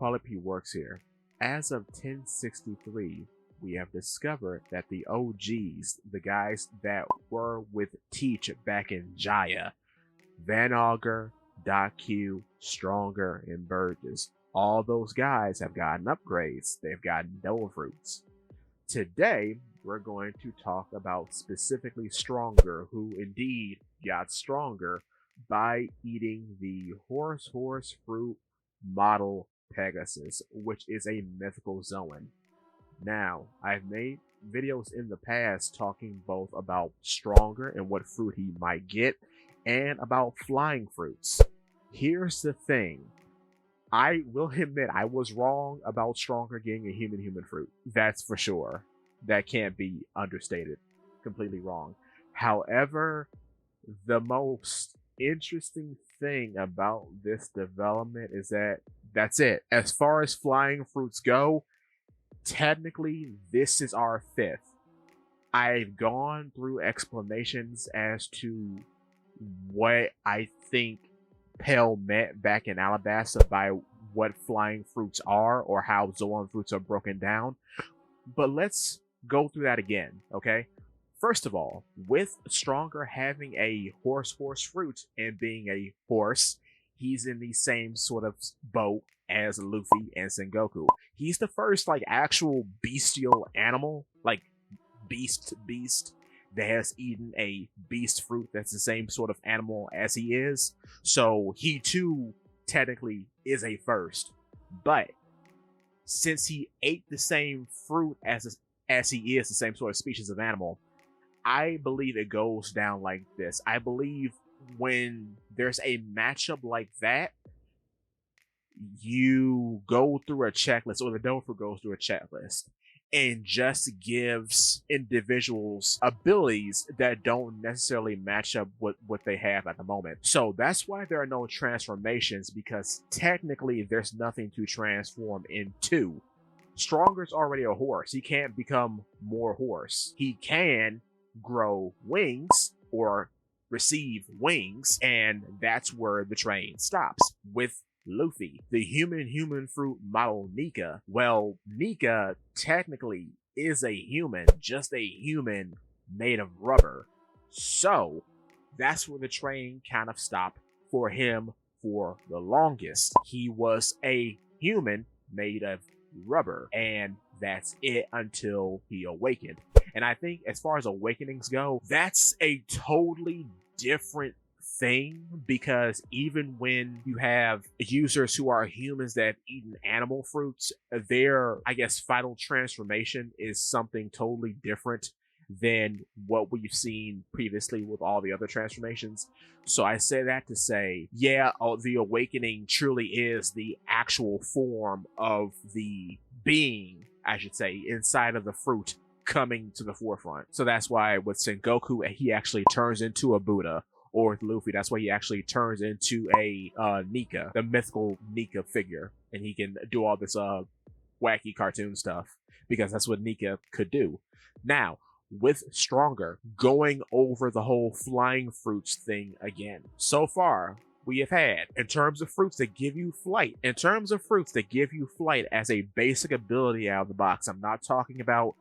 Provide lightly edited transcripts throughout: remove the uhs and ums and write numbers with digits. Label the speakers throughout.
Speaker 1: Polipede works here. As of 1063, we have discovered that the OGs, the guys that were with Teach back in Jaya, Van Augur, Q, Stronger, and Burgess, all those guys have gotten upgrades. They've gotten devil fruits. Today, we're going to talk about specifically Stronger, who indeed got stronger by eating the horse fruit model Pegasus, which is a mythical Zoan. Now, I've made videos in the past talking both about Stronger and what fruit he might get, and about flying fruits. Here's the thing. I will admit I was wrong about Stronger getting a human fruit. That's for sure. That can't be understated. Completely wrong. However, the most interesting thing about this development is that that's it. As far as flying fruits go, technically this is our fifth. I've gone through explanations as to what I think Pell meant back in Alabasta by what flying fruits are or how Zoan fruits are broken down. But let's go through that again, okay? First of all, with Stronger having a horse fruit and being a horse, he's in the same sort of boat as Luffy and Sengoku. He's the first like actual bestial animal, like beast that has eaten a beast fruit that's the same sort of animal as he is. So he too technically is a first. But since he ate the same fruit as he is the same sort of species of animal, I believe it goes down like this. I believe when there's a matchup like that, you go through a checklist, or the Dofer goes through a checklist, and just gives individuals abilities that don't necessarily match up with what they have at the moment. So that's why there are no transformations, because technically there's nothing to transform into. Stronger's already a horse. He can't become more horse. He can grow wings or receive wings, and that's where the train stops. With Luffy, the human fruit model Nika, well, Nika technically is a human, just a human made of rubber. So that's where the train kind of stopped for him for the longest. He was a human made of rubber, and that's it until he awakened. And I think as far as awakenings go, that's a totally different thing, because even when you have users who are humans that have eaten animal fruits, their, I guess, final transformation is something totally different than what we've seen previously with all the other transformations. So I say that to say, yeah, the awakening truly is the actual form of the being, I should say, inside of the fruit coming to the forefront. So that's why with Sengoku, he actually turns into a Buddha, or with Luffy, that's why he actually turns into a Nika, the mythical Nika figure, and he can do all this wacky cartoon stuff, because that's what Nika could do. Now, with Stronger, going over the whole flying fruits thing again. So far, we have had, in terms of fruits that give you flight, as a basic ability out of the box, I'm not talking about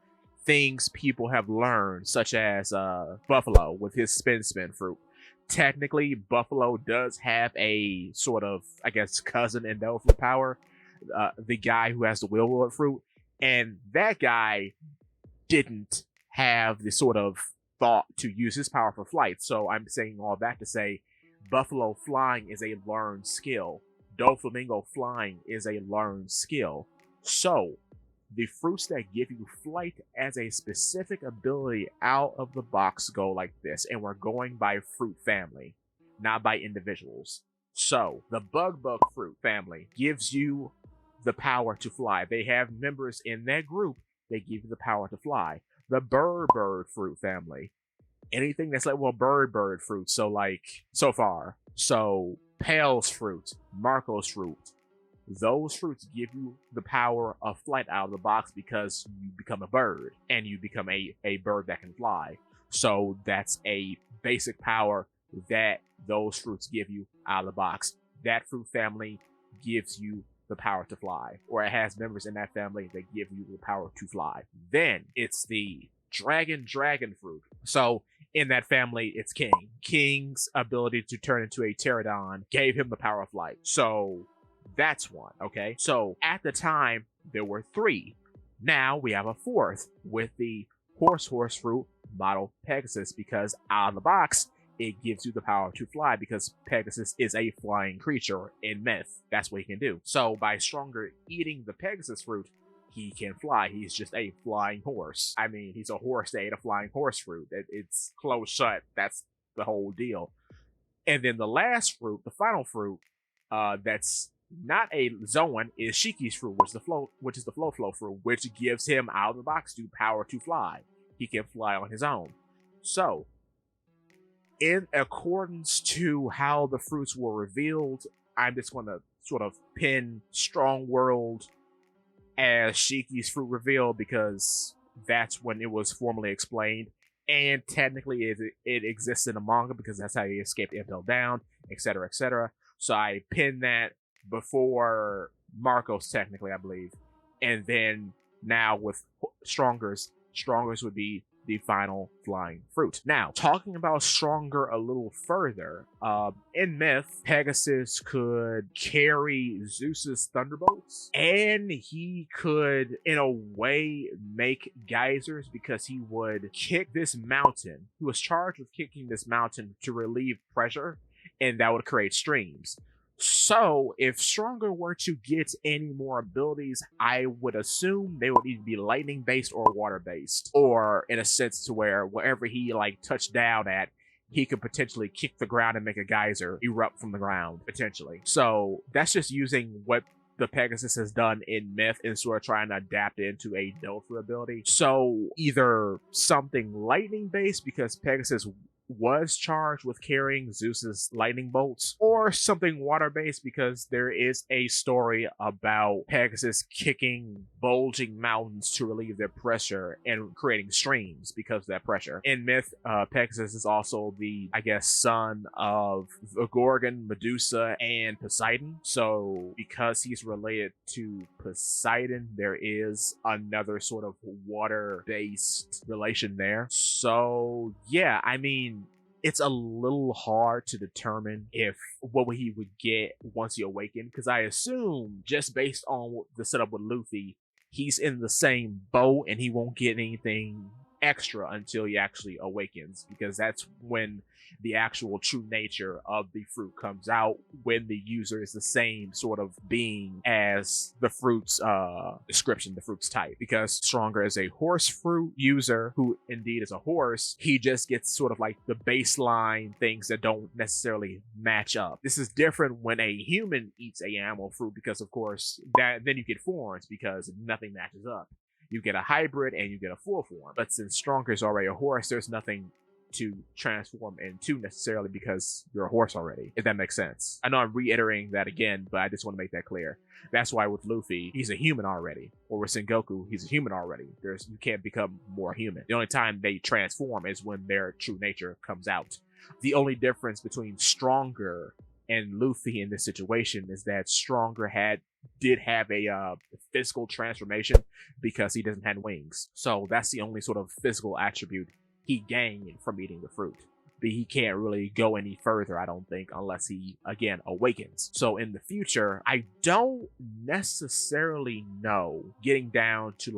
Speaker 1: things people have learned, such as Buffalo with his spin fruit. Technically, Buffalo does have a sort of, I guess, cousin in Devil Fruit power, the guy who has the Will fruit, and that guy didn't have the sort of thought to use his power for flight. So I'm saying all that to say, Buffalo flying is a learned skill. Doflamingo flying is a learned skill. So the fruits that give you flight as a specific ability out of the box go like this, and we're going by fruit family, not by individuals. So the Bug fruit family gives you the power to fly. They have members in that group that give you the power to fly. The Bird fruit family, anything that's like, well, bird fruit, so like, so far, so Pale's fruit, Marco's fruit, those fruits give you the power of flight out of the box, because you become a bird and you become a bird that can fly. So that's a basic power that those fruits give you out of the box. That fruit family gives you the power to fly, or it has members in that family that give you the power to fly. Then it's the dragon fruit. So in that family, it's King. King's ability to turn into a pterodon gave him the power of flight. So that's one, okay? So at the time, there were 3. Now we have a 4th with the horse fruit model Pegasus, because out of the box, it gives you the power to fly because Pegasus is a flying creature in myth. That's what he can do. So by Stronger eating the Pegasus fruit, he can fly. He's just a flying horse. I mean, he's a horse that ate a flying horse fruit. It's closed shut. That's the whole deal. And then the last fruit, the final fruit, that's not a Zoan, is Shiki's fruit, which is the flow fruit, which gives him out of the box the power to fly. He can fly on his own. So, in accordance to how the fruits were revealed, I'm just going to sort of pin Strong World as Shiki's fruit reveal because that's when it was formally explained. And technically, it exists in the manga because that's how he escaped Impel Down, etc., etc. So I pinned that before Marcos, technically, I believe. And then now with Stronger's would be the final flying fruit. Now, talking about Stronger a little further, in myth, Pegasus could carry Zeus's thunderbolts, and he could, in a way, make geysers because he would kick this mountain. He was charged with kicking this mountain to relieve pressure, and that would create streams. So, if Stronger were to get any more abilities, I would assume they would either be lightning-based or water-based. Or, in a sense, to where wherever he, touched down at, he could potentially kick the ground and make a geyser erupt from the ground, potentially. So, that's just using what the Pegasus has done in myth and sort of trying to adapt it into a Dothraki ability. So, either something lightning-based, because Pegasus was charged with carrying Zeus's lightning bolts, or something water-based because there is a story about Pegasus kicking bulging mountains to relieve their pressure and creating streams because of that pressure. In myth, Pegasus is also the, son of the Gorgon, Medusa, and Poseidon. So because he's related to Poseidon, there is another sort of water-based relation there. So yeah, I mean, it's a little hard to determine what he would get once he awakened, because I assume, just based on the setup with Luffy, he's in the same boat and he won't get anything extra until he actually awakens, because that's when the actual true nature of the fruit comes out, when the user is the same sort of being as the fruit's description, the fruit's type. Because Stronger is a horse fruit user who indeed is a horse, he just gets sort of like the baseline things that don't necessarily match up. This is different when a human eats a animal fruit, because of course then you get forms because nothing matches up. You get a hybrid and you get a full form. But since Stronger is already a horse, there's nothing to transform into necessarily because you're a horse already, if that makes sense. I know I'm reiterating that again, but I just want to make that clear. That's why with Luffy, he's a human already. Or with Sengoku, he's a human already. You can't become more human. The only time they transform is when their true nature comes out. The only difference between Stronger and Luffy in this situation is that Stronger did have a physical transformation because he doesn't have wings. So that's the only sort of physical attribute he gained from eating the fruit. But he can't really go any further, I don't think, unless he, again, awakens. So in the future, I don't necessarily know, getting down to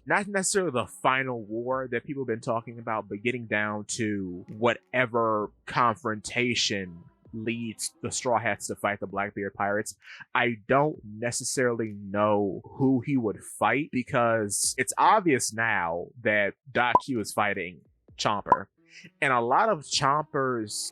Speaker 1: not necessarily the final war that people have been talking about, but getting down to whatever confrontation leads the Straw Hats to fight the Blackbeard Pirates. I don't necessarily know who he would fight, because it's obvious now that Q is fighting Chomper. And a lot of Chomper's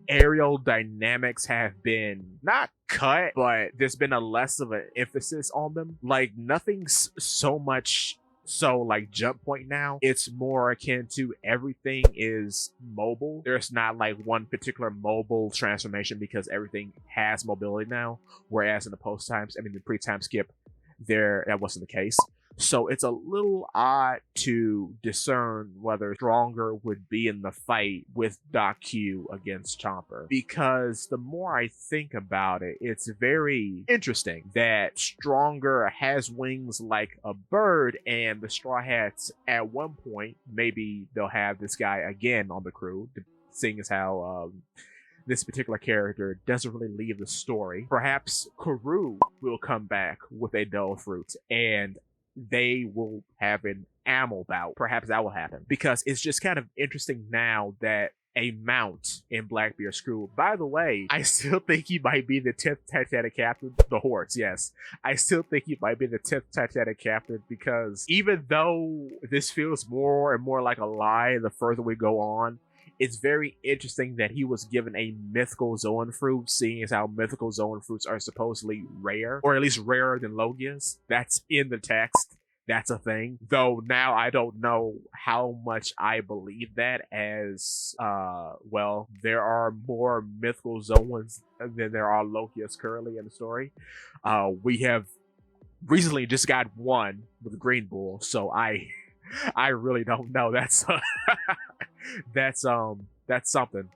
Speaker 1: aerial dynamics have been not cut, but there's been a less of an emphasis on them. Nothing's so much so jump point now. It's more akin to everything is mobile. There's not one particular mobile transformation because everything has mobility now. Whereas in the the pre-time skip, that wasn't the case. So it's a little odd to discern whether Stronger would be in the fight with Doc Q against Chomper. Because the more I think about it, it's very interesting that Stronger has wings like a bird, and the Straw Hats at one point, maybe they'll have this guy again on the crew, seeing as how this particular character doesn't really leave the story. Perhaps Karoo will come back with a Devil Fruit, and they will have an ammo bout. Perhaps that will happen. Because it's just kind of interesting now that a mount in Blackbeard's crew. By the way, I still think he might be the 10th Titanic captain. The Horse, yes. I still think he might be the 10th Titanic captain, because even though this feels more and more like a lie the further we go on, it's very interesting that he was given a mythical Zoan fruit, seeing as how mythical Zoan fruits are supposedly rare, or at least rarer than Logias. That's in the text. That's a thing. Though now I don't know how much I believe that, as, well, there are more mythical Zoans than there are Logias currently in the story. We have recently just got one with Green Bull, so I really don't know. That's that's something.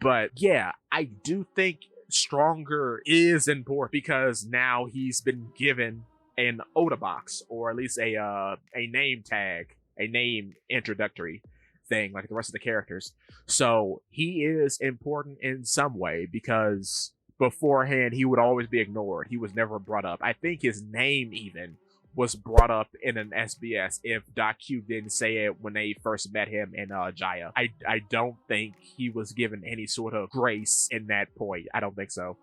Speaker 1: But yeah, I do think Stronger is important because now he's been given an Oda box, or at least a name tag, a name introductory thing like the rest of the characters. So he is important in some way, because beforehand he would always be ignored. He was never brought up. I think his name even was brought up in an SBS if Doc Q didn't say it when they first met him in Jaya. I don't think he was given any sort of grace in that point. I don't think so.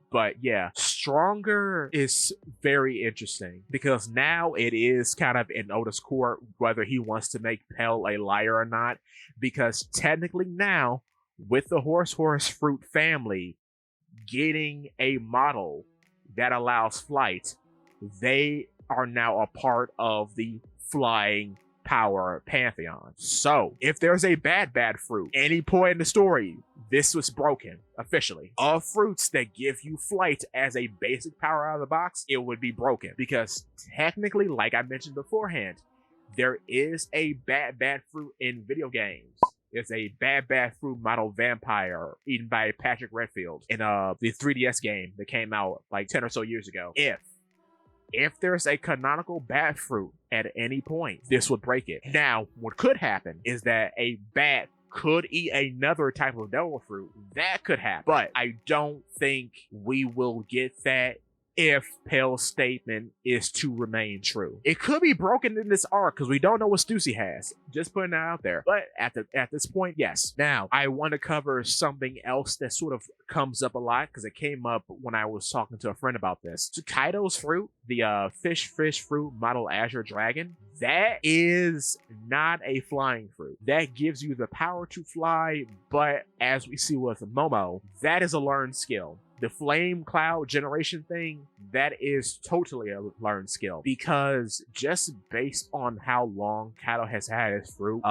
Speaker 1: But yeah, Stronger is very interesting because now it is kind of in Oda's court whether he wants to make Pell a liar or not. Because technically now, with the Horse Fruit family getting a model that allows flight, they are now a part of the flying power pantheon. So if there's a bad fruit, any point in the story, this was broken officially. All fruits that give you flight as a basic power out of the box, it would be broken. Because technically, like I mentioned beforehand, there is a bad fruit in video games. It's a bad fruit model vampire eaten by Patrick Redfield in the 3DS game that came out like 10 or so years ago. If there's a canonical bat fruit at any point, this would break it. Now, what could happen is that a bat could eat another type of devil fruit. That could happen. But I don't think we will get that if Pell's statement is to remain true. It could be broken in this arc because we don't know what Stussy has. Just putting that out there. But at this point, yes. Now, I want to cover something else that sort of comes up a lot because it came up when I was talking to a friend about this. So Kaido's fruit, the fish fruit model Azure Dragon, that is not a flying fruit. That gives you the power to fly, but as we see with Momo, that is a learned skill. The flame cloud generation thing, that is totally a learned skill, because just based on how long Kaido has had his fruit,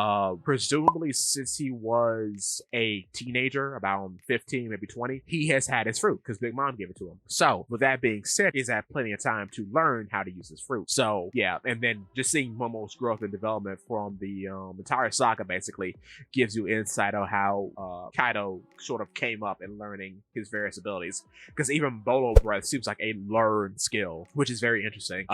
Speaker 1: presumably since he was a teenager, about 15, maybe 20, he has had his fruit because Big Mom gave it to him. So with that being said, he's had plenty of time to learn how to use his fruit. So yeah, and then just seeing Momo's growth and development from the entire saga basically gives you insight on how Kaido sort of came up in learning his various abilities. Because even Bolo Breath seems like a learned skill, which is very interesting.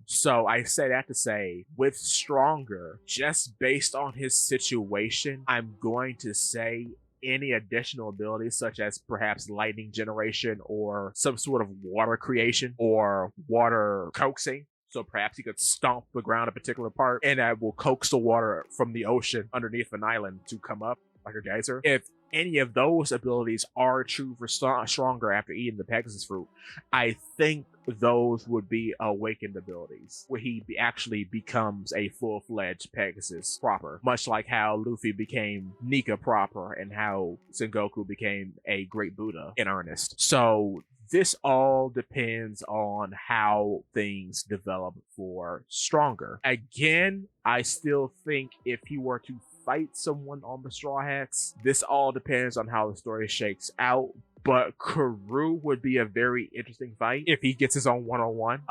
Speaker 1: So I say that to say, with Stronger, just based on his situation, I'm going to say any additional abilities, such as perhaps lightning generation or some sort of water creation or water coaxing. So perhaps he could stomp the ground a particular part, and that will coax the water from the ocean underneath an island to come up like a geyser. If any of those abilities are true for Stronger after eating the Pegasus fruit, I think those would be awakened abilities, where he actually becomes a full-fledged Pegasus proper, much like how Luffy became Nika proper and how Sengoku became a Great Buddha in earnest. So this all depends on how things develop for Stronger. Again, I still think if he were to fight someone on the Straw Hats, this all depends on how the story shakes out, but Karoo would be a very interesting fight if he gets his own one-on-one.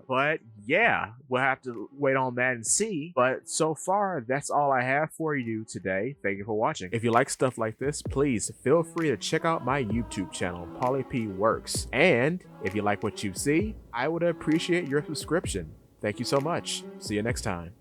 Speaker 1: But yeah, we'll have to wait on that and see. But so far, that's all I have for you today. Thank you for watching. If you like stuff like this, please feel free to check out my YouTube channel, Polipede Works. And if you like what you see, I would appreciate your subscription. Thank you so much. See you next time.